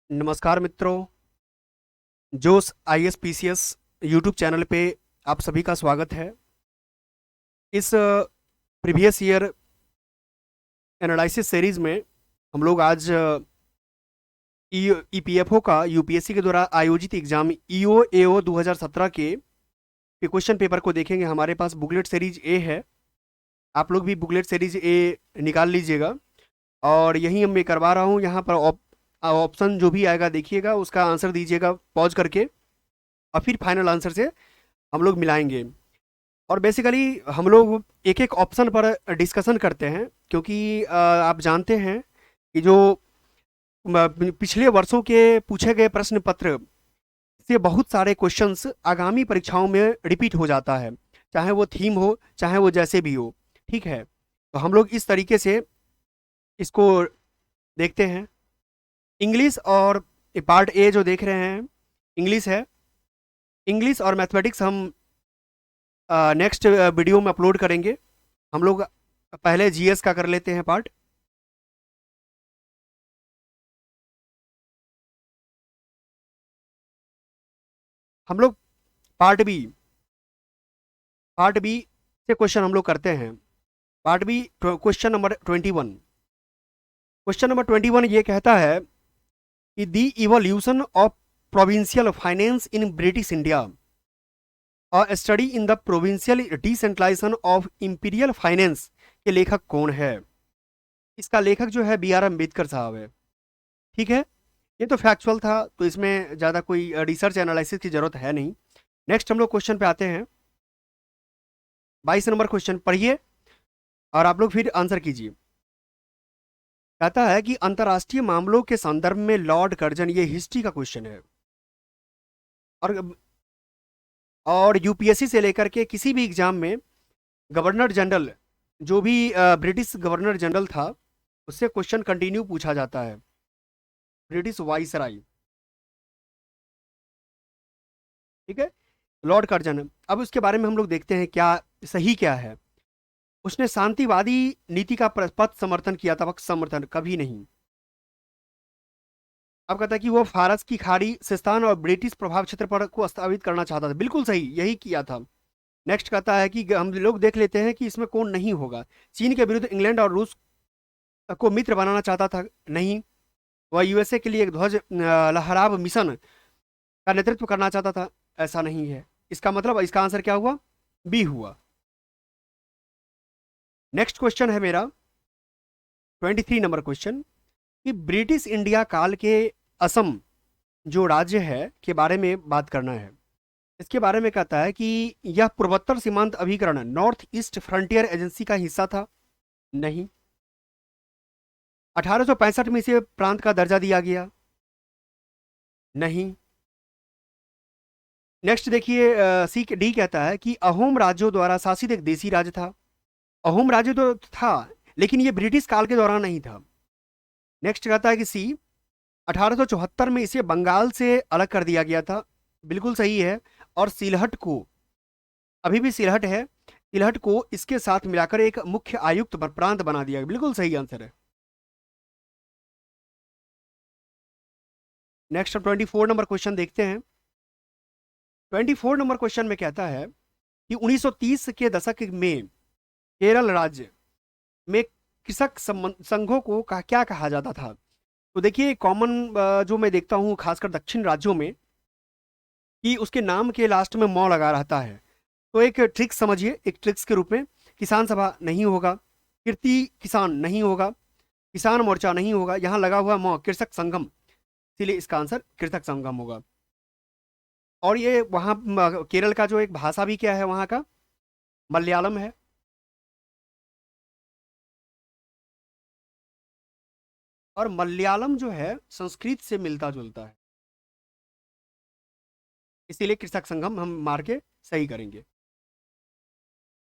नमस्कार मित्रों। जोश ISPCS यूट्यूब चैनल पे आप सभी का स्वागत है। इस प्रीवियस ईयर एनालिसिस सीरीज में हम लोग आज EPFO का UPSC के द्वारा आयोजित एग्जाम EO AO 2017 के क्वेश्चन पेपर को देखेंगे। हमारे पास बुकलेट सीरीज ए है, आप लोग भी बुकलेट सीरीज ए निकाल लीजिएगा। और यही मैं करवा रहा हूँ। यहाँ पर ऑप्शन जो भी आएगा देखिएगा, उसका आंसर दीजिएगा पॉज करके, और फिर फाइनल आंसर से हम लोग मिलाएंगे। और बेसिकली हम लोग एक एक ऑप्शन पर डिस्कशन करते हैं, क्योंकि आप जानते हैं कि जो पिछले वर्षों के पूछे गए प्रश्न पत्र से बहुत सारे क्वेश्चंस आगामी परीक्षाओं में रिपीट हो जाता है, चाहे वो थीम हो चाहे वो जैसे भी हो। ठीक है, तो हम लोग इस तरीके से इसको देखते हैं। इंग्लिश और पार्ट ए जो देख रहे हैं, इंग्लिश है। इंग्लिश और मैथमेटिक्स हम नेक्स्ट वीडियो में अपलोड करेंगे। हम लोग पहले GS का कर लेते हैं पार्ट। हम लोग पार्ट बी से क्वेश्चन हम लोग करते हैं। Part B question number 21। Question number 21 ये कहता है कि the evolution of provincial finance in British India, a study in the provincial decentralisation of imperial finance के लेखक कौन है? इसका लेखक जो है BR अम्बेडकर साहब है। ठीक है, ये तो फैक्चुअल था, तो इसमें ज़्यादा कोई रिसर्च एनालिसिस की जरूरत है नहीं। नेक्स्ट हम लोग क्वेश्चन पे आते हैं। 22 नंबर क्वेश्चन पढ़िए और आप लोग फिर आंसर कीजिए। कहता है कि अंतर्राष्ट्रीय मामलों के संदर्भ में लॉर्ड कर्जन, ये हिस्ट्री का क्वेश्चन है। और UPSC से लेकर के किसी भी एग्जाम में गवर्नर जनरल, जो भी ब्रिटिश गवर्नर जनरल था, उससे क्वेश्चन कंटिन्यू पूछा जाता है। ब्रिटिश वाइसराय, ठीक है, लॉर्ड कर्जन। अब उसके बारे में हम लोग देखते हैं क्या सही क्या है। उसने शांतिवादी नीति का पथ समर्थन किया था, पक्ष समर्थन कभी नहीं। अब कहता है कि वो फारस की खाड़ी, सिस्तान और ब्रिटिश प्रभाव क्षेत्र पर को स्थापित करना चाहता था। बिल्कुल सही, यही किया था। नेक्स्ट कहता है कि हम लोग देख लेते हैं कि इसमें कौन नहीं होगा। चीन के विरुद्ध इंग्लैंड और रूस को मित्र बनाना चाहता था, नहीं। वह USA के लिए एक ध्वज लहराव मिशन का नेतृत्व करना चाहता था, ऐसा नहीं है। इसका मतलब इसका आंसर क्या हुआ? बी हुआ। नेक्स्ट क्वेश्चन है मेरा 23 नंबर क्वेश्चन, कि ब्रिटिश इंडिया काल के असम जो राज्य है के बारे में बात करना है। इसके बारे में कहता है कि यह पूर्वोत्तर सीमांत अभिकरण, नॉर्थ ईस्ट फ्रंटियर एजेंसी का हिस्सा था, नहीं। 1865 में इसे प्रांत का दर्जा दिया गया, नहीं। नेक्स्ट देखिए, C D कहता है कि अहोम राज्यों द्वारा शासित एक देसी राज्य था। अहोम राज्य तो था, लेकिन ये ब्रिटिश काल के दौरान नहीं था। नेक्स्ट कहता है कि C 1874 में इसे बंगाल से अलग कर दिया गया था, बिल्कुल सही है। और सिलहट को, अभी भी सिलहट है, सिलहट को इसके साथ मिलाकर एक मुख्य आयुक्त प्रांत बना दिया गया, बिल्कुल सही आंसर है। नेक्स्ट 24 नंबर क्वेश्चन देखते हैं। 24 नंबर क्वेश्चन में कहता है कि 1930 के दशक में केरल राज्य में कृषक संघों को क्या कहा जाता था? तो देखिए, कॉमन जो मैं देखता हूँ खासकर दक्षिण राज्यों में, कि उसके नाम के लास्ट में मौ लगा रहता है। तो एक ट्रिक्स समझिए, एक ट्रिक्स के रूप में, किसान सभा नहीं होगा, कीर्ति किसान नहीं होगा, किसान मोर्चा नहीं होगा, यहाँ लगा हुआ मौ, कृषक संगम, इसलिए इसका आंसर कृषक संगम होगा। और ये वहाँ केरल का जो एक भाषा भी क्या है वहाँ का, मलयालम है। और मलयालम जो है संस्कृत से मिलता जुलता है, इसीलिए कृषक संगम हम मार के सही करेंगे।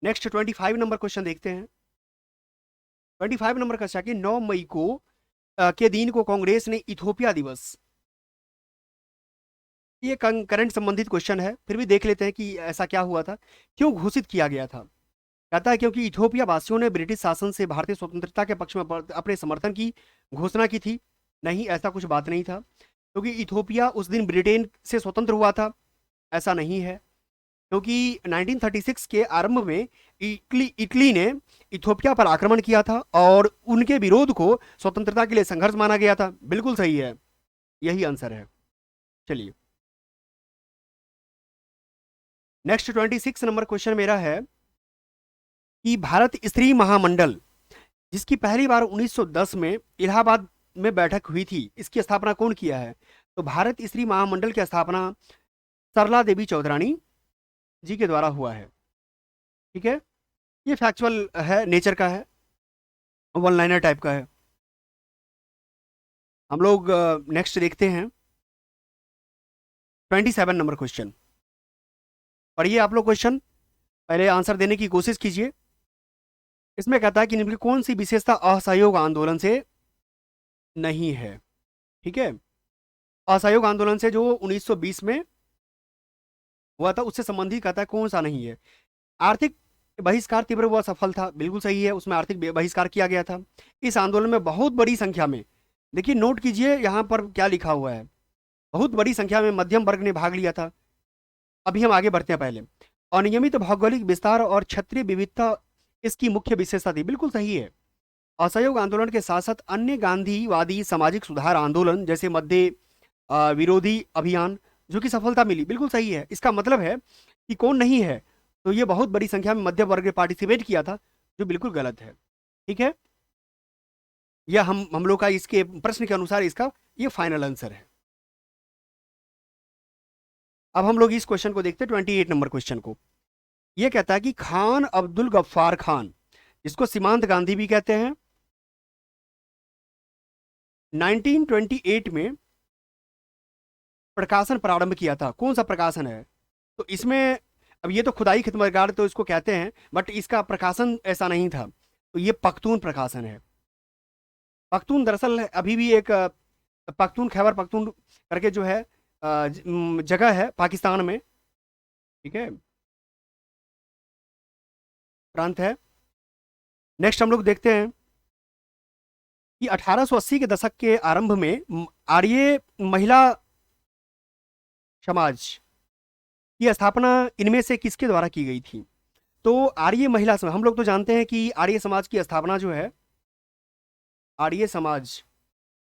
नेक्स्ट 25 नंबर क्वेश्चन देखते हैं। 25 नंबर का कि 9 मई को के दिन को कांग्रेस ने इथोपिया दिवस, ये करंट संबंधित क्वेश्चन है, फिर भी देख लेते हैं कि ऐसा क्या हुआ था, क्यों घोषित किया गया था। कहता है क्योंकि इथोपिया वासियों ने ब्रिटिश शासन से भारतीय स्वतंत्रता के पक्ष में अपने समर्थन की घोषणा की थी, नहीं, ऐसा कुछ बात नहीं था। क्योंकि इथोपिया उस दिन ब्रिटेन से स्वतंत्र हुआ था, ऐसा नहीं है। क्योंकि 1936 के आरंभ में इटली ने इथोपिया पर आक्रमण किया था और उनके विरोध को स्वतंत्रता के लिए संघर्ष माना गया था। बिल्कुल सही है, यही आंसर है। चलिए, नेक्स्ट 26 नंबर क्वेश्चन मेरा है कि भारत स्त्री महामंडल, जिसकी पहली बार 1910 में इलाहाबाद में बैठक हुई थी, इसकी स्थापना कौन किया है? तो भारत स्त्री महामंडल की स्थापना सरला देवी चौधरानी जी के द्वारा हुआ है। ठीक है, ये फैक्चुअल है, नेचर का है, वन लाइनर टाइप का है। हम लोग नेक्स्ट देखते हैं 27 नंबर क्वेश्चन। पढ़िए आप लोग क्वेश्चन, पहले आंसर देने की कोशिश कीजिए। इसमें कहता है कि निम्न की कौन सी विशेषता असहयोग आंदोलन से नहीं है? ठीक है, असहयोग आंदोलन से जो 1920 में हुआ था उससे संबंधित कहता है कौन सा नहीं है? आर्थिक बहिष्कार तीव्र हुआ सफल था, बिल्कुल सही है, उसमें आर्थिक बहिष्कार किया गया था। इस आंदोलन में बहुत बड़ी संख्या में, देखिए नोट कीजिए यहाँ पर क्या लिखा हुआ है, बहुत बड़ी संख्या में मध्यम वर्ग ने भाग लिया था। अभी हम आगे बढ़ते हैं। पहले, अनियमित भौगोलिक विस्तार और क्षेत्रीय विविधता इसकी मुख्य विशेषता थी, बिल्कुल सही है। असहयोग आंदोलन के साथ साथ अन्य गांधीवादी सामाजिक सुधार आंदोलन जैसे मध्य विरोधी अभियान जो कि सफलता मिली, बिल्कुल सही है। इसका मतलब है कि कौन नहीं है, तो ये बहुत बड़ी संख्या में मध्य वर्ग ने पार्टिसिपेट किया था, जो बिल्कुल गलत है। ठीक है, यह हम लोग का इसके प्रश्न के अनुसार इसका ये फाइनल आंसर है। अब हम लोग इस क्वेश्चन को देखते हैं, 28 नंबर क्वेश्चन को। यह कहता है कि खान अब्दुल गफ्फार खान, जिसको सीमांत गांधी भी कहते हैं, 1928 में प्रकाशन प्रारंभ किया था। कौन सा प्रकाशन है? तो इसमें, अब ये तो खुदाई खिदमतगार तो इसको कहते हैं, बट इसका प्रकाशन ऐसा नहीं था, तो ये पख्तून प्रकाशन है। पख्तून दरअसल अभी भी एक पख्तून, खैबर पख्तून करके जो है जगह है पाकिस्तान में। ठीक है, प्रांत है। नेक्स्ट हम लोग देखते हैं कि 1880 के दशक के आरंभ में आर्य महिला समाज की स्थापना इनमें से किसके द्वारा की गई थी? तो आर्य महिला समाज, हम लोग तो जानते हैं कि आर्य समाज की स्थापना जो है, आर्य समाज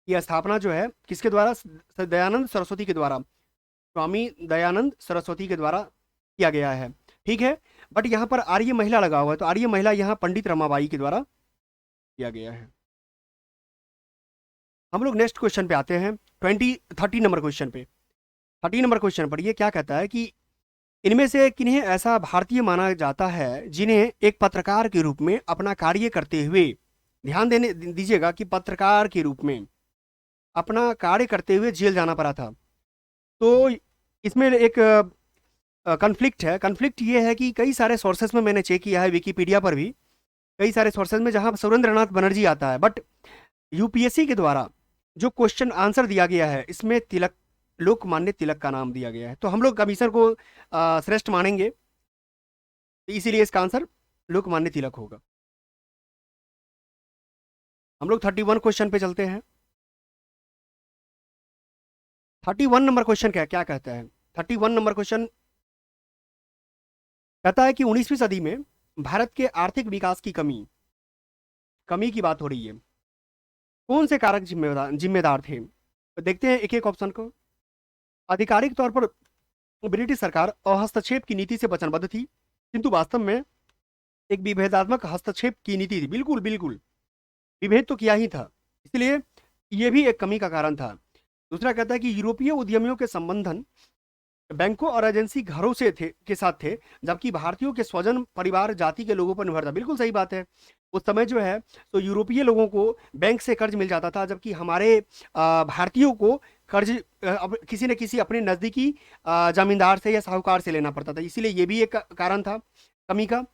की स्थापना जो है किसके द्वारा? दयानंद सरस्वती के द्वारा, स्वामी दयानंद सरस्वती के द्वारा किया गया है। ठीक है, बट यहाँ पर आर्य महिला लगा हुआ है, तो आर्य महिला यहाँ पंडित रमाबाई के द्वारा किया गया है। हम लोग नेक्स्ट क्वेश्चन पे आते हैं, 30 नंबर क्वेश्चन पे। 30 नंबर क्वेश्चन पढ़िए, क्या कहता है कि इनमें से किन्हें ऐसा भारतीय माना जाता है जिन्हें एक पत्रकार के रूप में अपना कार्य करते हुए, ध्यान देने दीजिएगा कि पत्रकार के रूप में अपना कार्य करते हुए जेल जाना पड़ा था। तो इसमें एक कन्फ्लिक्ट है। कन्फ्लिक्ट ये है कि कई सारे सोर्सेस में मैंने चेक किया है, विकीपीडिया पर भी कई सारे सोर्सेज में जहां सुरेंद्रनाथ बनर्जी आता है, बट यूपीएससी के द्वारा जो क्वेश्चन आंसर दिया गया है इसमें तिलक, लोकमान्य तिलक का नाम दिया गया है। तो हम लोग कमीशन को श्रेष्ठ मानेंगे, तो इसीलिए इसका आंसर लोकमान्य तिलक होगा। हम लोग 31 क्वेश्चन पे चलते हैं। 31 नंबर क्वेश्चन क्या क्या कहता है? 31 नंबर क्वेश्चन कहता है कि 19वीं सदी में भारत के आर्थिक विकास की कमी कमी की बात हो रही है, कौन से कारक जिम्मेदार जिम्मेदार थे? तो देखते हैं एक एक ऑप्शन को। आधिकारिक तौर पर ब्रिटिश सरकार हस्तक्षेप की नीति से वचनबद्ध थी, किंतु वास्तव में एक विभेदात्मक हस्तक्षेप की नीति थी। बिल्कुल बिल्कुल, विभेद तो किया ही था, इसलिए यह भी एक कमी का कारण था। दूसरा कहता है कि यूरोपीय उद्यमियों के संबंधन बैंकों और एजेंसी घरों से थे के साथ थे, जबकि भारतीयों के स्वजन परिवार जाति के लोगों पर निर्भर था। बिल्कुल सही बात है, उस समय जो है तो यूरोपीय लोगों को बैंक से कर्ज मिल जाता था, जबकि हमारे भारतीयों को कर्ज अब किसी न किसी अपने नज़दीकी जमींदार से या साहूकार से लेना पड़ता था, इसीलिए ये भी एक कारण था कमी का।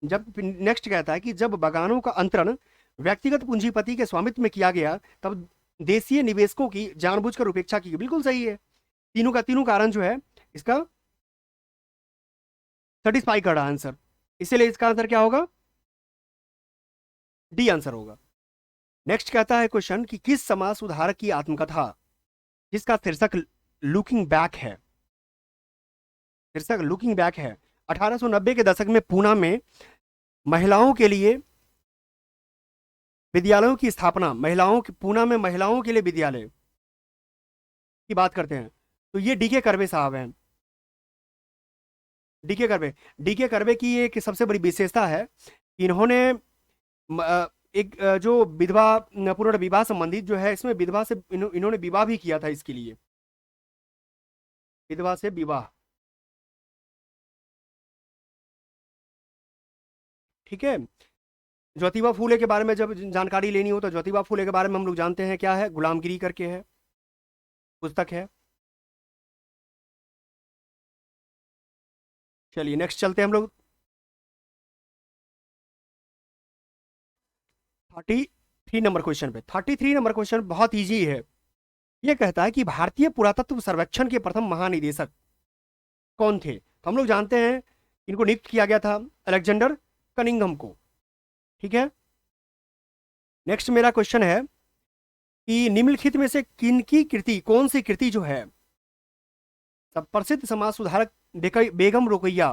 जब नेक्स्ट कहता है कि जब बागानों का अंतरण व्यक्तिगत पूंजीपति के स्वामित्व में किया गया, तब देशीय निवेशकों की जानबूझकर उपेक्षा की गई। बिल्कुल सही है, तीनों का तीनों कारण जो है इसका सेटिस्फाई कर रहा है आंसर, इसीलिए इसका आंसर क्या होगा? डी आंसर होगा। नेक्स्ट कहता है क्वेश्चन कि किस समाज सुधारक की आत्मकथा जिसका शीर्षक लुकिंग बैक है। शीर्षक लुकिंग बैक है। 1890 के दशक में पूना में महिलाओं के लिए विद्यालयों की स्थापना, पूना में महिलाओं के लिए विद्यालय की बात करते हैं, तो ये डीके कर्वे साहब हैं। डीके कर्वे, डीके कर्वे की एक सबसे बड़ी विशेषता है कि इन्होंने जो विधवा पूर्ण विवाह संबंधित जो है, इसमें विधवा से इन्होंने विवाह भी किया था, इसके लिए विधवा से विवाह। ठीक है। ज्योतिबा फूले के बारे में जब जानकारी लेनी हो तो ज्योतिबा फूले के बारे में हम लोग जानते हैं, क्या है, गुलामगिरी करके है, पुस्तक है। चलिए नेक्स्ट चलते हैं हम लोग 33 नंबर क्वेश्चन पे। 33 नंबर क्वेश्चन बहुत इजी है। यह कहता है कि भारतीय पुरातत्व सर्वेक्षण के प्रथम महानिदेशक कौन थे? तो हम लोग जानते हैं इनको नियुक्त किया गया था अलेक्जेंडर कनिंघम को। ठीक है। नेक्स्ट मेरा क्वेश्चन है कि निम्नलिखित में से किनकी कृति, कौन सी कृति जो है सब प्रसिद्ध समाज सुधारक बेगम रुकैया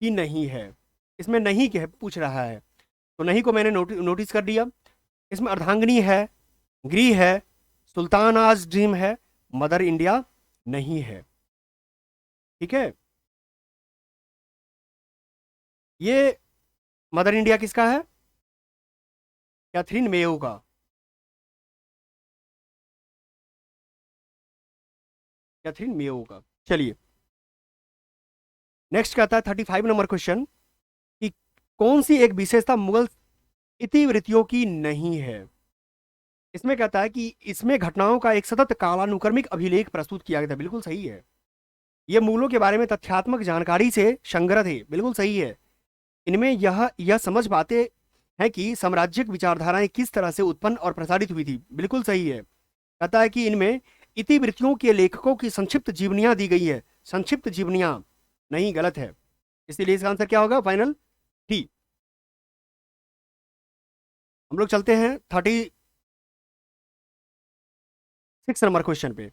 की नहीं है? इसमें नहीं के पूछ रहा है, तो नहीं को मैंने नोटिस कर दिया। इसमें अर्धांगिनी है, गृह है, सुल्तान आज ड्रीम है, मदर इंडिया नहीं है। ठीक है। ये मदर इंडिया किसका है? कैथरीन मेयो का। कैथरीन मेयो का। चलिए नेक्स्ट कहता है 35 नंबर क्वेश्चन कि कौन सी एक विशेषता मुगल इतिवृत्तियों की नहीं है? इसमें कहता है कि इसमें घटनाओं का एक सतत कालानुक्रमिक अभिलेख प्रस्तुत किया गया था। बिल्कुल सही है। ये मुगलों के बारे में तथ्यात्मक जानकारी से संग्रह थे। बिल्कुल सही है। इनमें यह समझ पाते हैं कि साम्राज्यिक विचारधाराएं किस तरह से उत्पन्न और प्रसारित हुई थी। बिल्कुल सही है। कहता है कि इनमें इतिवृत्तियों के लेखकों की संक्षिप्त जीवनियां दी गई है। संक्षिप्त जीवनियां नहीं, गलत है। इसलिए इसका आंसर क्या होगा? Final T. हम लोग चलते हैं 36 नंबर क्वेश्चन पे।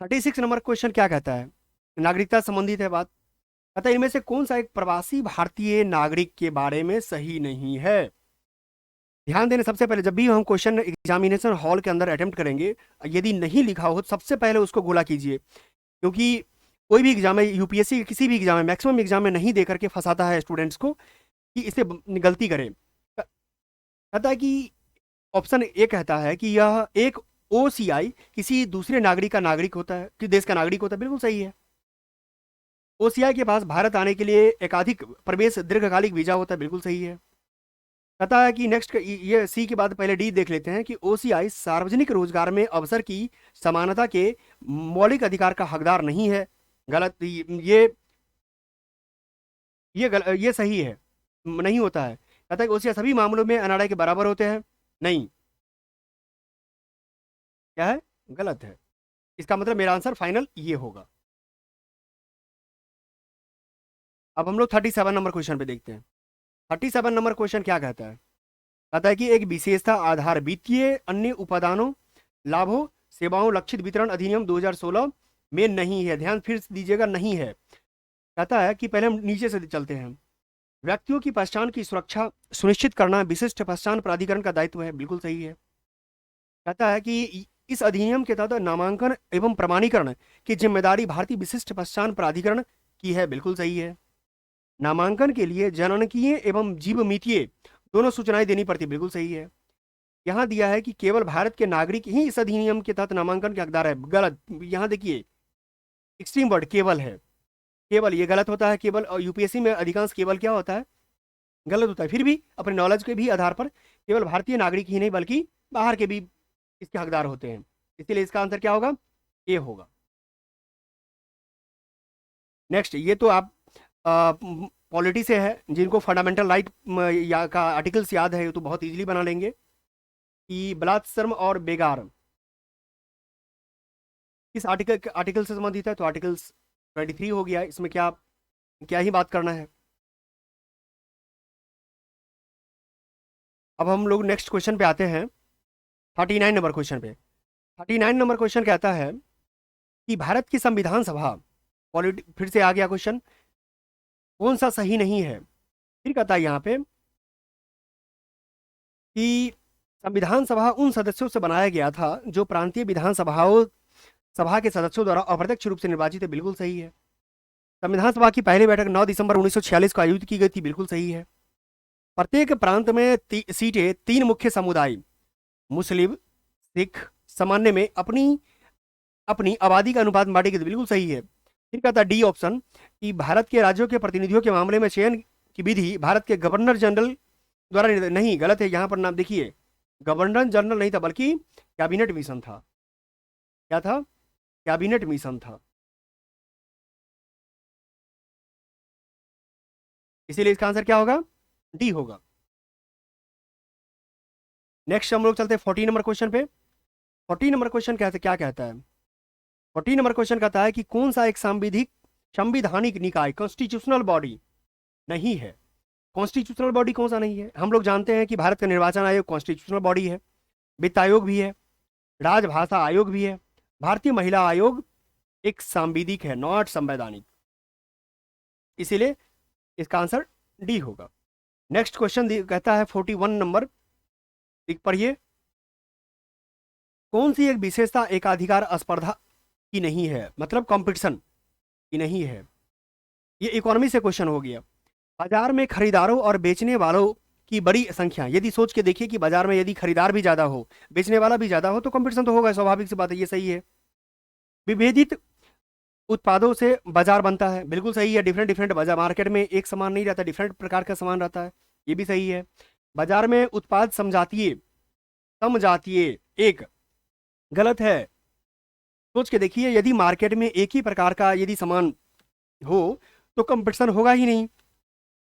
36 नंबर क्वेश्चन क्या कहता है? नागरिकता संबंधित है बात। कहता है इनमें से कौन सा एक प्रवासी भारतीय नागरिक के बारे में सही नहीं है? ध्यान देने, सबसे पहले जब भी हम क्वेश्चन एग्जामिनेशन हॉल के अंदर अटेम्प्ट करेंगे, यदि नहीं लिखा हो तो सबसे पहले उसको गोला कीजिए, क्योंकि कोई भी एग्जाम है, यूपीएससी के किसी भी एग्जाम में, मैक्सिमम एग्जाम में नहीं देकर के फंसाता है स्टूडेंट्स को कि इसे गलती करे। कहता है कि ऑप्शन ए कहता है कि यह एक ओसीआई किसी दूसरे नागरिक का नागरिक होता है, कि देश का नागरिक होता है। बिल्कुल सही है। ओसीआई के पास भारत आने के लिए एकाधिक प्रवेश दीर्घकालिक वीजा होता है। बिल्कुल सही है। कहता है कि नेक्स्ट ये सी के बाद पहले डी देख लेते हैं कि ओसीआई सार्वजनिक रोजगार में अवसर की समानता के मौलिक अधिकार का हकदार नहीं है। गलत। ये सही है, नहीं होता है। कहता है कि ओसीआई सभी मामलों में अनाड़ाई के बराबर होते हैं। नहीं, क्या है? गलत है। इसका मतलब मेरा आंसर फाइनल ये होगा। अब हम लोग 37 नंबर क्वेश्चन पे देखते हैं। 37 नंबर क्वेश्चन क्या कहता है? कहता है कि एक विशेषता आधार वित्तीय अन्य उपादानों, लाभों, सेवाओं लक्षित वितरण अधिनियम 2016 में नहीं है। ध्यान फिर से दीजिएगा, नहीं है। कहता है कि पहले हम नीचे से चलते हैं। व्यक्तियों की पहचान की सुरक्षा सुनिश्चित करना विशिष्ट पहचान प्राधिकरण का दायित्व है। बिल्कुल सही है। कहता है कि इस अधिनियम के तहत नामांकन एवं प्रमाणीकरण की जिम्मेदारी भारतीय विशिष्ट पहचान प्राधिकरण की है। बिल्कुल सही है। नामांकन के लिए जननकीय एवं जीवमितीय दोनों सूचनाएं देनी पड़ती। बिल्कुल सही है। यहां दिया है कि केवल भारत के नागरिक ही इस अधिनियम के तहत नामांकन के हकदार है। गलत। यहां देखिए एक्सट्रीम वर्ड केवल है। केवल ये गलत होता है। केवल, और यूपीएससी में अधिकांश केवल क्या होता है? गलत होता है। फिर भी अपने नॉलेज के भी आधार पर केवल भारतीय नागरिक ही नहीं बल्कि बाहर के भी इसके हकदार होते हैं। इसलिए इसका आंसर क्या होगा? ए होगा। नेक्स्ट, ये तो आप पॉलिटी से है, जिनको फंडामेंटल राइट का आर्टिकल्स याद है, ये तो बहुत इजीली बना लेंगे कि बलात्सर्म और बेगार किस आर्टिकल से संबंधित है। तो आर्टिकल्स 23 हो गया। इसमें क्या क्या ही बात करना है। अब हम लोग नेक्स्ट क्वेश्चन पे आते हैं, 39 नंबर क्वेश्चन पे। 39 नंबर क्वेश्चन कहता है कि भारत की संविधान सभा, फिर से आ गया क्वेश्चन, कौन सा सही नहीं है। फिर कहता है यहाँ पे कि संविधान सभा उन सदस्यों से बनाया गया था जो प्रांतीय विधानसभाओं सभा के सदस्यों द्वारा अप्रत्यक्ष रूप से निर्वाचित है। बिल्कुल सही है। संविधान सभा की पहली बैठक 9 दिसंबर 1946 को आयोजित की गई थी। बिल्कुल सही है। प्रत्येक प्रांत में सीटें 3 मुख्य समुदाय मुस्लिम सिख सामान्य में अपनी अपनी आबादी का अनुपात बांटेगी। तो बिल्कुल सही है। फिर कहता डी ऑप्शन कि भारत के राज्यों के प्रतिनिधियों के मामले में चयन की विधि भारत के गवर्नर जनरल द्वारा नहीं, गलत है। यहाँ पर नाम देखिए, गवर्नर जनरल नहीं था बल्कि कैबिनेट मिशन था। क्या था? कैबिनेट मिशन था। इसीलिए इसका आंसर क्या होगा? डी होगा। नेक्स्ट हम लोग चलते हैं 40 नंबर क्वेश्चन पे। 40 नंबर क्वेश्चन क्या कहता है? 40 नंबर क्वेश्चन कहता है कि कौन सा एक संवैधानिक निकाय कॉन्स्टिट्यूशनल बॉडी नहीं है। कॉन्स्टिट्यूशनल बॉडी कौन सा नहीं है? हम लोग जानते हैं कि भारत का निर्वाचन आयोग कॉन्स्टिट्यूशनल बॉडी है, वित्त आयोग भी है, राजभाषा आयोग भी है, भारतीय महिला आयोग एक सांविधिक है, नॉट संवैधानिक। इसीलिए इसका आंसर डी होगा। नेक्स्ट क्वेश्चन कहता है 41 नंबर, पढ़िए। कौन सी एक विशेषता एकाधिकार स्पर्धा की नहीं है, मतलब कंपटीशन की नहीं है। ये इकोनॉमी से क्वेश्चन हो गया। बाजार में खरीदारों और बेचने वालों की बड़ी संख्या, यदि सोच के देखिए कि बाजार में यदि खरीदार भी ज्यादा हो, बेचने वाला भी ज्यादा हो, तो कंपटीशन तो होगा, स्वाभाविक सी बात है। ये सही है। विभेदित उत्पादों से बाजार बनता है। बिल्कुल सही है। डिफरेंट डिफरेंट बाजार, मार्केट में एक सामान नहीं रहता, डिफरेंट प्रकार का सामान रहता है। ये भी सही है। बाजार में उत्पाद समझातिए एक, गलत है। सोच के देखिए, यदि मार्केट में एक ही प्रकार का यदि सामान हो तो कंपटीशन होगा ही नहीं।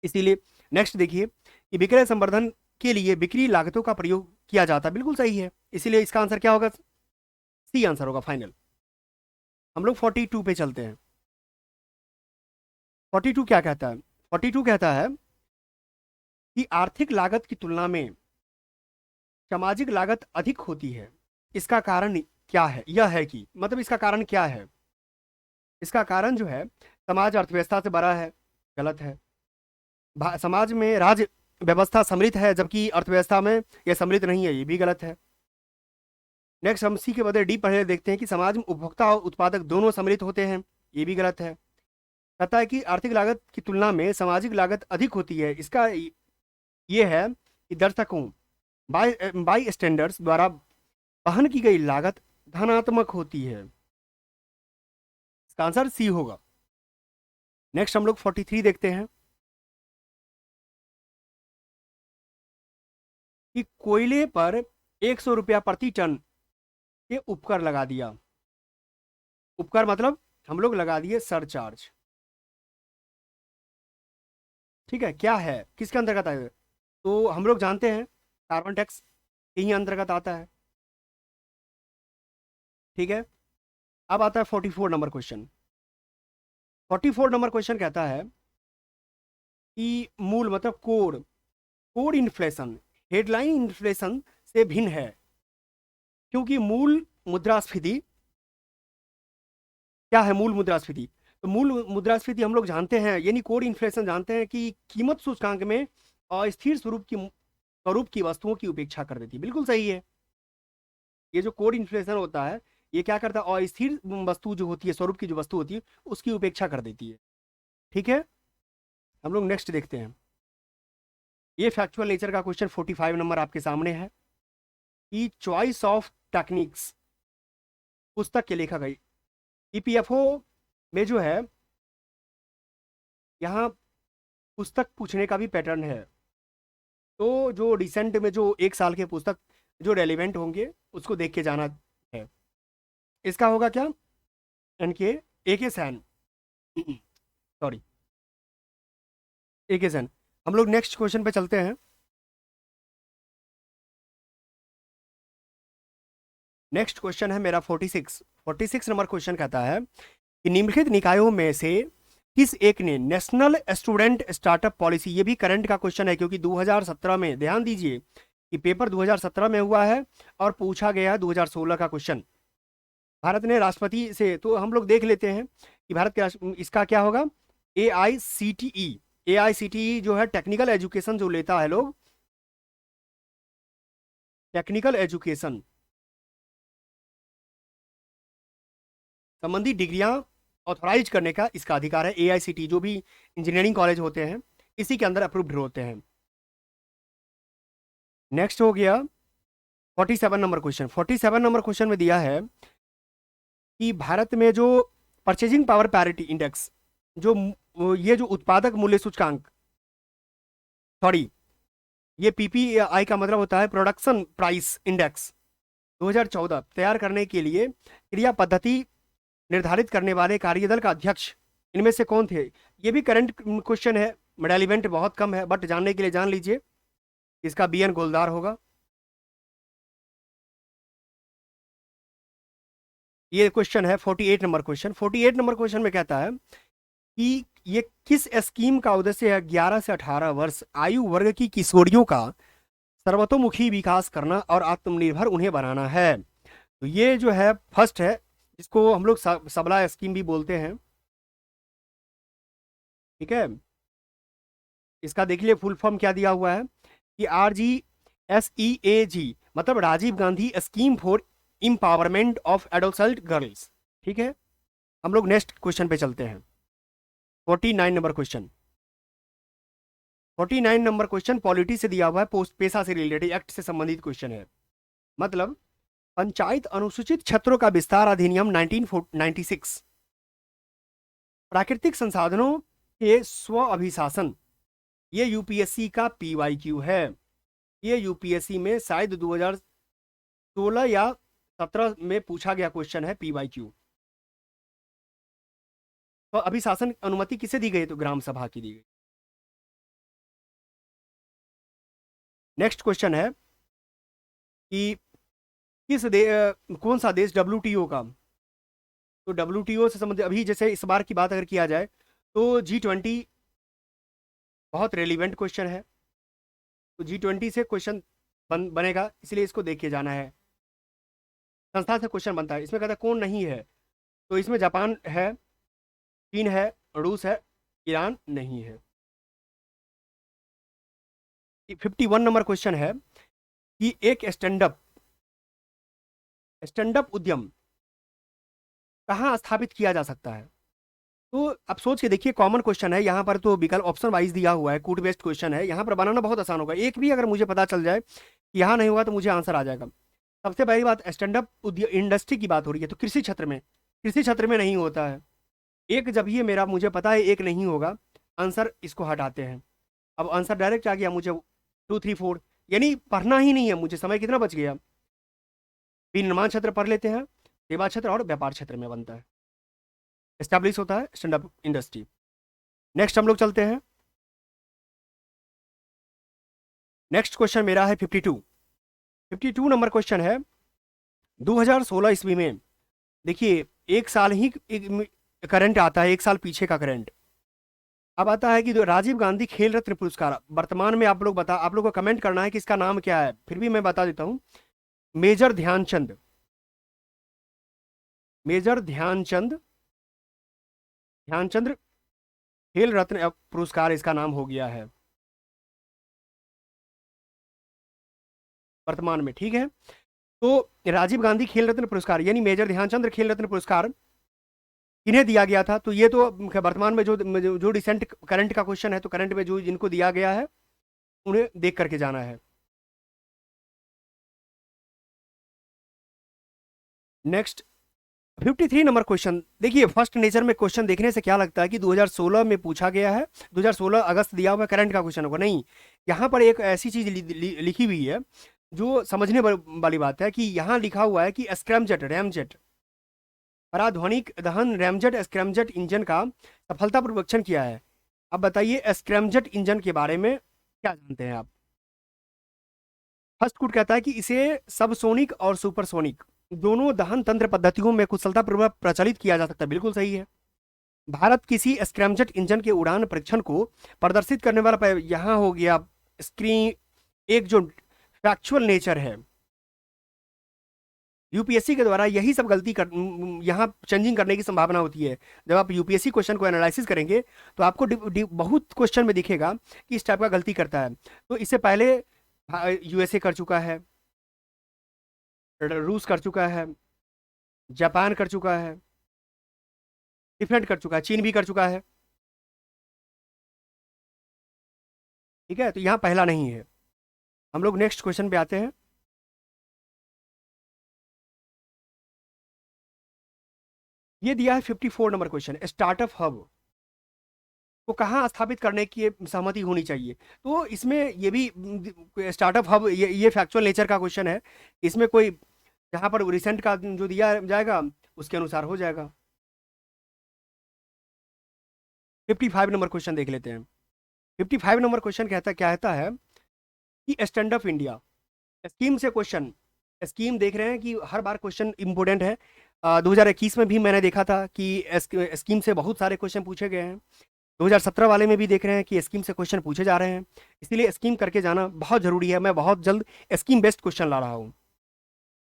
इसीलिए नेक्स्ट देखिए कि विक्रय संवर्धन के लिए बिक्री लागतों का प्रयोग किया जाता है। बिल्कुल सही है। इसीलिए इसका आंसर क्या होगा? सी आंसर होगा फाइनल। हम लोग 42 पे चलते हैं। 42 क्या कहता है? 42 कहता है कि आर्थिक लागत की तुलना में सामाजिक लागत अधिक होती है। इसका कारण क्या है? यह है कि, मतलब इसका कारण क्या है? इसका कारण जो है, समाज अर्थव्यवस्था से बड़ा है। गलत है। समाज में राज्य व्यवस्था समृद्ध है जबकि अर्थव्यवस्था में यह समृद्ध नहीं है। ये भी गलत है। नेक्स्ट हम सी के बदले डी पढ़े देखते हैं कि समाज में उपभोक्ता और उत्पादक दोनों समृद्ध होते हैं। ये भी गलत है। कहता है कि आर्थिक लागत की तुलना में सामाजिक लागत अधिक होती है। इसका ये है कि दर्शकों बाई स्टैंडर्ड्स द्वारा वहन की गई लागत धनात्मक होती है। इसका आंसर सी होगा। नेक्स्ट हम लोग 43 देखते हैं कि कोयले पर 100 रुपया प्रति टन के उपकर लगा दिया। उपकर मतलब हम लोग लगा दिए सरचार्ज। ठीक है, क्या है, किसके अंतर्गत आएगा? तो हम लोग जानते हैं कार्बन टैक्स यही अंतर्गत आता है। ठीक है। अब आता है 44 नंबर क्वेश्चन। 44 नंबर क्वेश्चन कहता है कि मूल मतलब कोड इन्फ्लेशन हेडलाइन इन्फ्लेशन से भिन्न है क्योंकि मूल मुद्रास्फीति क्या है? मूल मुद्रास्फीति, तो मूल मुद्रास्फीति हम लोग जानते हैं, यानी कोड इन्फ्लेशन जानते हैं कि कीमत सूचकांक में अस्थिर स्वरूप की वस्तुओं की उपेक्षा कर देती है। बिल्कुल सही है। ये जो कोड इन्फ्लेशन होता है, ये क्या करता है? अस्थिर वस्तु जो होती है, स्वरूप की जो वस्तु होती है, उसकी उपेक्षा कर देती है। ठीक है। हम लोग नेक्स्ट देखते हैं। ये फैक्चुअल नेचर का क्वेश्चन 45 नंबर आपके सामने है कि चॉइस ऑफ टेक्निक्स पुस्तक के लेखक है। ईपीएफओ में जो है, यहाँ पुस्तक पूछने का भी पैटर्न है। तो जो रिसेंट में जो 1 साल के पुस्तक जो रेलिवेंट होंगे उसको देख के जाना है। इसका होगा क्या? एके सैन सॉरी, एके सैन। हम लोग नेक्स्ट क्वेश्चन पे चलते हैं। नेक्स्ट क्वेश्चन है मेरा 46 नंबर क्वेश्चन कहता है कि निम्नलिखित निकायों में से किस एक ने नेशनल स्टूडेंट स्टार्टअप पॉलिसी, ये भी करंट का क्वेश्चन है क्योंकि 2017 में, ध्यान दीजिए कि पेपर 2017 में हुआ है और पूछा गया 2016 का क्वेश्चन। भारत ने राष्ट्रपति से, तो हम लोग देख लेते हैं कि भारत के इसका क्या होगा, AICTE। AICTE जो है टेक्निकल एजुकेशन जो लेता है लोग, टेक्निकल एजुकेशन संबंधी डिग्रियां ऑथोराइज करने का इसका अधिकार है। AICTE जो भी इंजीनियरिंग कॉलेज होते हैं इसी के अंदर अप्रूव्ड होते हैं। नेक्स्ट हो गया 47 नंबर क्वेश्चन। 47 नंबर क्वेश्चन में दिया है कि भारत में जो परचेजिंग पावर पैरिटी इंडेक्स, जो ये जो उत्पादक मूल्य सूचकांक, सॉरी ये PPI का मतलब होता है प्रोडक्शन प्राइस इंडेक्स, 2014 तैयार करने के लिए क्रिया पद्धति निर्धारित करने वाले कार्यदल का अध्यक्ष इनमें से कौन थे। ये भी करंट क्वेश्चन है, मेडल बहुत कम है, बट जानने के लिए जान लीजिए, इसका BN गोलदार होगा। ये क्वेश्चन है 48 नंबर क्वेश्चन। 48 नंबर क्वेश्चन में कहता है कि ये किस स्कीम का उद्देश्य है 11 से 18 वर्ष आयु वर्ग की किशोरियों का सर्वतोमुखी विकास करना और आत्मनिर्भर उन्हें बनाना है। तो ये जो है फर्स्ट है, जिसको हम लोग सबला स्कीम भी बोलते हैं, ठीक है। इसका देख लिए फुल फॉर्म क्या दिया हुआ है कि RGSEAG मतलब Rajiv Gandhi scheme for empowerment of adolescent girls, ठीक है। हम लोग नेक्स्ट क्वेश्चन पे चलते हैं। 49 number question. 49 number question polity से दिया हुआ है, पोस्ट पेशा से रिलेटेड एक्ट से संबंधित क्वेश्चन है। मतलब पंचायत अनुसूचित क्षेत्रों का विस्तार अधिनियम 1996, प्राकृतिक संसाधनों के स्व अभिशासन, ये यूपीएससी का PYQ है। ये यूपीएससी में शायद 2016 या 17 में पूछा गया क्वेश्चन है PYQ। तो अभिशासन अनुमति किसे दी गई, तो ग्राम सभा की दी गई। नेक्स्ट क्वेश्चन है कि कौन सा देश WTO का, तो WTO से संबंधित अभी जैसे इस बार की बात अगर किया जाए तो G20 बहुत रेलिवेंट क्वेश्चन है। तो G20 से क्वेश्चन बनेगा, इसलिए इसको देख के जाना है। संस्था से क्वेश्चन बनता है, इसमें कहता है कौन नहीं है, तो इसमें जापान है, चीन है, रूस है, ईरान नहीं है। 51 नंबर क्वेश्चन है कि एक स्टैंड अप उद्यम कहाँ स्थापित किया जा सकता है। तो अब सोच के देखिए, कॉमन क्वेश्चन है यहाँ पर, तो विकल्प ऑप्शन वाइज दिया हुआ है, कूट बेस्ड क्वेश्चन है, यहाँ पर बनाना बहुत आसान होगा। एक भी अगर मुझे पता चल जाए कि यहाँ नहीं होगा तो मुझे आंसर आ जाएगा। सबसे पहली बात, स्टैंड अप इंडस्ट्री की बात हो रही है, तो कृषि क्षेत्र में नहीं होता है। एक जब ये मेरा मुझे पता है एक नहीं होगा, आंसर इसको हटाते हैं। अब आंसर डायरेक्ट आ गया मुझे 2, 3, 4, यानी पढ़ना ही नहीं है मुझे। समय कितना बच गया, विनिर्माण क्षेत्र पढ़ लेते हैं, सेवा क्षेत्र और व्यापार क्षेत्र में बनता है, एस्टैब्लिश होता है स्टैंड अप इंडस्ट्री। नेक्स्ट हम लोग चलते हैं। नेक्स्ट क्वेश्चन मेरा है 52 नंबर क्वेश्चन है। 2016 ईस्वी में, देखिए एक साल ही करंट आता है, एक साल पीछे का करंट। अब आता है कि राजीव गांधी खेल रत्न पुरस्कार वर्तमान में आप लोग को कमेंट करना है कि इसका नाम क्या है, फिर भी मैं बता देता हूं, मेजर ध्यानचंद खेल रत्न पुरस्कार इसका नाम हो गया है वर्तमान में, ठीक है। तो राजीव गांधी खेल रत्न पुरस्कार यानी मेजर ध्यानचंद खेल रत्न पुरस्कार किन्हें दिया गया था, तो ये तो वर्तमान में जो रिसेंट करंट का क्वेश्चन है, तो करंट में जो जिनको दिया गया है उन्हें देख करके जाना है। Next 53 number question. देखिए फर्स्ट नेचर में क्वेश्चन देखने से क्या लगता है कि 2016 में पूछा गया है, 2016 अगस्त दिया हुआ करंट का क्वेश्चन होगा, नहीं। यहाँ पर एक ऐसी चीज लिखी हुई है जो समझने वाली बात है कि यहाँ लिखा हुआ है कि रैमजेट पराध्वनिक दहन रैमजेट स्क्रैमजेट इंजन का सफलतापूर्वक परीक्षण किया है। अब बताइए स्क्रैमजेट इंजन के बारे में क्या जानते हैं आप। फर्स्ट कूट कहता है कि इसे सबसोनिक और सुपरसोनिक दोनों दहन तंत्र पद्धतियों में कुशलतापूर्वक प्रचलित किया जा सकता है, बिल्कुल सही है। भारत किसी स्क्रैमजेट इंजन के उड़ान परीक्षण को प्रदर्शित करने वाला यहाँ हो गया स्क्रीन, एक जो फैक्चुअल नेचर है यूपीएससी के द्वारा यही सब गलती कर यहाँ चेंजिंग करने की संभावना होती है। जब आप यूपीएससी क्वेश्चन को एनालिसिस करेंगे तो आपको बहुत क्वेश्चन में दिखेगा कि इस टाइप का गलती करता है। तो इससे पहले यूएसए कर चुका है, रूस कर चुका है, जापान कर चुका है, डिफरेंट कर चुका है, चीन भी कर चुका है। ठीक है, तो यहाँ पहला नहीं है। हम लोग नेक्स्ट क्वेश्चन पे आते हैं। ये दिया है 54 नंबर क्वेश्चन, स्टार्टअप हब को कहाँ स्थापित करने की सहमति होनी चाहिए। तो इसमें ये भी स्टार्टअप हब, ये फैक्चुअल नेचर का क्वेश्चन है। इसमें कोई जहाँ पर रिसेंट का जो दिया जाएगा उसके अनुसार हो जाएगा। 55 नंबर क्वेश्चन देख लेते हैं। 55 नंबर क्वेश्चन कहता है कि स्टैंड अप इंडिया स्कीम से क्वेश्चन, स्कीम देख रहे हैं कि हर बार क्वेश्चन इंपोर्टेंट है। 2021 में भी मैंने देखा था कि स्कीम से बहुत सारे क्वेश्चन पूछे गए हैं। 2017 वाले में भी देख रहे हैं कि स्कीम से क्वेश्चन पूछे जा रहे हैं। इसीलिए स्कीम करके जाना बहुत जरूरी है। मैं बहुत जल्द स्कीम बेस्ड क्वेश्चन ला रहा हूँ,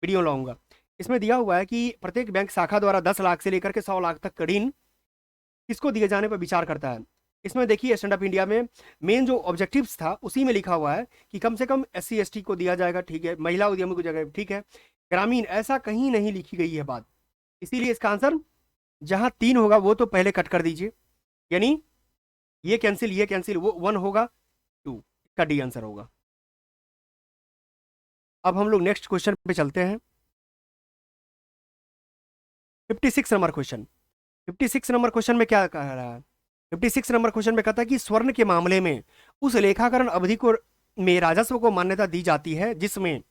वीडियो लाऊंगा। इसमें दिया हुआ है कि प्रत्येक बैंक शाखा द्वारा 10 लाख से लेकर के 100 लाख तक का ऋण किसको दिए जाने पर विचार करता है। इसमें देखिए स्टैंड अप इंडिया में मेन जो ऑब्जेक्टिव्स था उसी में लिखा हुआ है कि कम से कम SC ST को दिया जाएगा, ठीक है, महिला उद्यमी को जगह, ठीक है, ग्रामीण ऐसा कहीं नहीं लिखी गई है बात। इसीलिए इसका आंसर जहां 3 होगा वो तो पहले कट कर दीजिए, यानी ये कैंसिल, वो 1 होगा 2, इसका डी आंसर होगा। अब हम लोग नेक्स्ट क्वेश्चन पे चलते हैं। 56 नंबर क्वेश्चन। 56 नंबर क्वेश्चन में क्या कह रहा है? 56 नंबर क्वेश्चन में कहता है कि स्वर्ण के मामले में उस लेखाकरण अवधि को में राजस्व को मान्यता दी जाती है जिसमें,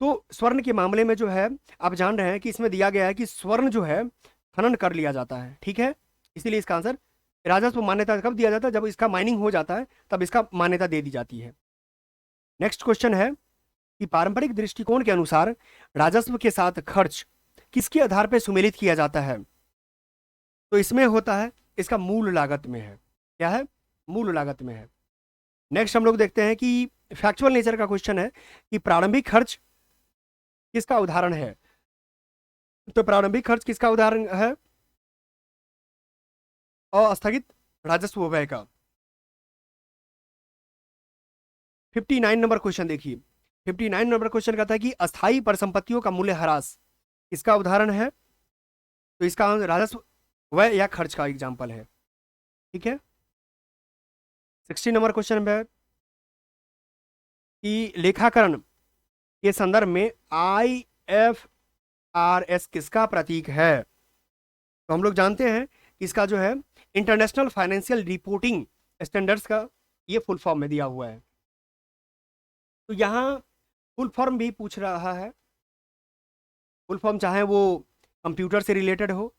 तो स्वर्ण के मामले में जो है आप जान रहे हैं कि इसमें दिया गया है कि स्वर्ण जो है खनन कर लिया जाता है, ठीक है। इसीलिए इसका आंसर राजस्व मान्यता कब दिया जाता है, जब इसका माइनिंग हो जाता है तब इसका मान्यता दे दी जाती है। नेक्स्ट क्वेश्चन है कि पारंपरिक दृष्टिकोण के अनुसार राजस्व के साथ खर्च किसके आधार पर सुमेलित किया जाता है। तो इसमें होता है, इसका मूल लागत में है। क्या है? मूल लागत में है। नेक्स्ट हम लोग देखते हैं कि फैक्चुअल नेचर का क्वेश्चन है कि प्रारंभिक खर्च किसका उदाहरण है। तो प्रारंभिक खर्च किसका उदाहरण है? अस्थगित राजस्व व्यय का। 59 नंबर क्वेश्चन देखिए। 59 नंबर क्वेश्चन कहता है कि अस्थायी परिसंपत्तियों का मूल्य ह्रास किसका उदाहरण है। तो इसका राजस्व व्यय या खर्च का एग्जाम्पल है, ठीक है। 60 नंबर क्वेश्चन में कि लेखाकरण के संदर्भ में IFRS किसका प्रतीक है। तो हम लोग जानते हैं कि इसका जो है इंटरनेशनल फाइनेंशियल रिपोर्टिंग स्टैंडर्ड्स का ये फुल फॉर्म में दिया हुआ है। तो यहाँ फुल फॉर्म भी पूछ रहा है। फुल फॉर्म चाहे वो कंप्यूटर से रिलेटेड हो,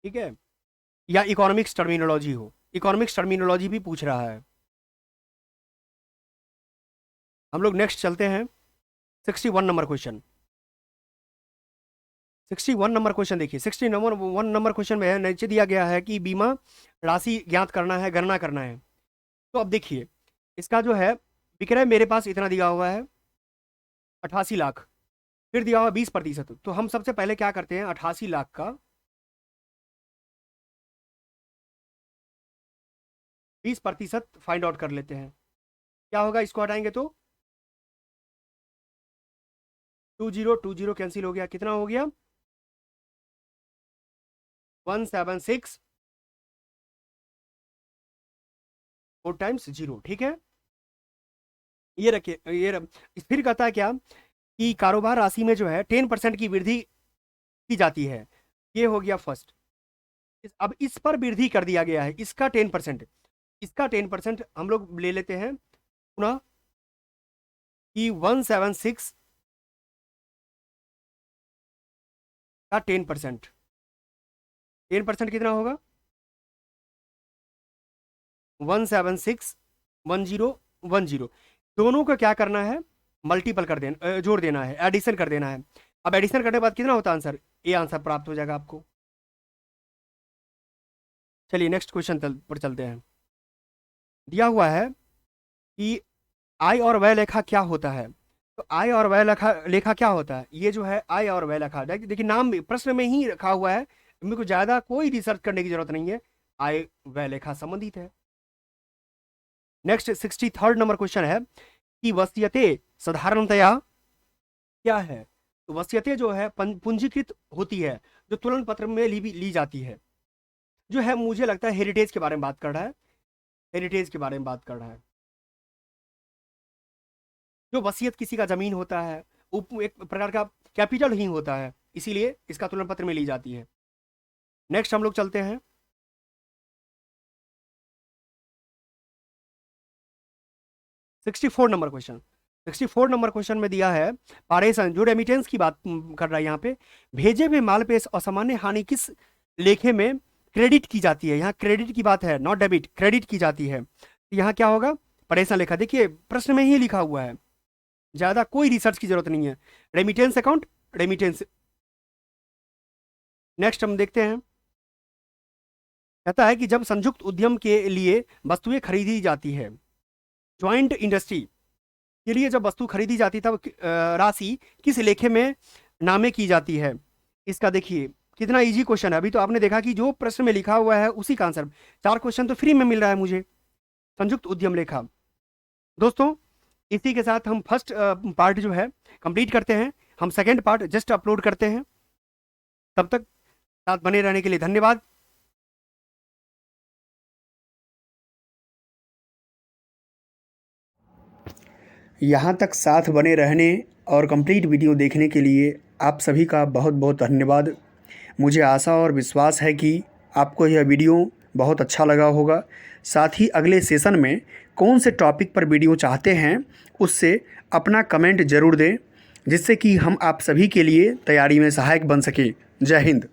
ठीक है, या इकोनॉमिक्स टर्मिनोलॉजी हो, इकोनॉमिक्स टर्मिनोलॉजी भी पूछ रहा है। हम लोग नेक्स्ट चलते हैं। 61 नंबर क्वेश्चन। 61 नंबर क्वेश्चन देखिए। 61 नंबर क्वेश्चन में है, नीचे दिया गया है कि बीमा राशि ज्ञात करना है, गणना करना है। तो अब देखिए इसका जो है विक्रय मेरे पास इतना दिया हुआ है 88 लाख, फिर दिया हुआ 20%। तो हम सबसे पहले क्या करते हैं, 88 लाख का 20% फाइंड आउट कर लेते हैं। क्या होगा, इसको हटाएंगे तो 20 कैंसिल हो गया, कितना हो गया 176 4 टाइम्स 0, ठीक है। ये रखिए, फिर कहता है क्या कि कारोबार राशि में जो है 10% की वृद्धि की जाती है। ये हो गया फर्स्ट। अब इस पर वृद्धि कर दिया गया है, इसका 10%, इसका 10% हम लोग ले लेते हैं पुनः कि 176 का 10%, 10% कितना होगा 1761010। दोनों को क्या करना है, मल्टीपल कर देना, जोड़ देना है, एडिशन कर देना है। अब एडिशन करने के बाद कितना होता है आंसर, ये आंसर प्राप्त हो जाएगा आपको। चलिए नेक्स्ट क्वेश्चन पर चलते हैं। दिया हुआ है कि आय और व्यय लेखा क्या होता है। तो आय और व्यय लेखा लेखा क्या होता है? ये जो है आय और व्यय लेखा, देखिए नाम प्रश्न में ही रखा हुआ है, मेरे को ज्यादा कोई रिसर्च करने की जरूरत नहीं है, आय व्यय लेखा संबंधित है। नेक्स्ट 63rd नंबर क्वेश्चन है कि वसीयतें साधारणतया क्या है? तो वसीयतें जो है पूंजीकृत होती है, जो तुलन पत्र में ली जाती है, जो है मुझे लगता है हेरिटेज के बारे में बात कर रहा है, हेरिटेज के बारे में बात कर रहा है। जो वसीयत किसी का जमीन होता है, एक प्रकार का कैपिटल ही होता है, इसीलिए इसका तुलन पत्र में ली जाती है। नेक्स्ट हम लोग चलते हैं 64 नंबर क्वेश्चन। 64 नंबर क्वेश्चन में दिया है पारेषण, जो रेमिटेंस की बात कर रहा है यहाँ पे, भेजे हुए माल पे असामान्य हानि किस लेखे में क्रेडिट की जाती है? यहाँ क्रेडिट की बात है, नॉट डेबिट, क्रेडिट की जाती है। तो यहाँ क्या होगा? परेशान लेखा, देखिए प्रश्न में ही लिखा हुआ है, ज्यादा कोई रिसर्च की जरूरत नहीं है। Remittance account, remittance. नेक्स्ट हम देखते हैं, कहता है कि जब संयुक्त उद्यम के लिए वस्तुएं खरीदी जाती है, ज्वाइंट इंडस्ट्री के लिए जब वस्तु खरीदी जाती है, तब राशि किस लेखे में नामे की जाती है? इसका देखिए कितना इजी क्वेश्चन है। अभी तो आपने देखा कि जो प्रश्न में लिखा हुआ है उसी का आंसर, 4 क्वेश्चन तो फ्री में मिल रहा है मुझे। संयुक्त उद्यम लेखा। दोस्तों इसी के साथ हम फर्स्ट पार्ट जो है कंप्लीट करते हैं, हम सेकेंड पार्ट जस्ट अपलोड करते हैं। तब तक साथ बने रहने के लिए धन्यवाद। यहाँ तक साथ बने रहने और कंप्लीट वीडियो देखने के लिए आप सभी का बहुत बहुत धन्यवाद। मुझे आशा और विश्वास है कि आपको यह वीडियो बहुत अच्छा लगा होगा। साथ ही अगले सेशन में कौन से टॉपिक पर वीडियो चाहते हैं उससे अपना कमेंट ज़रूर दें, जिससे कि हम आप सभी के लिए तैयारी में सहायक बन सके। जय हिंद।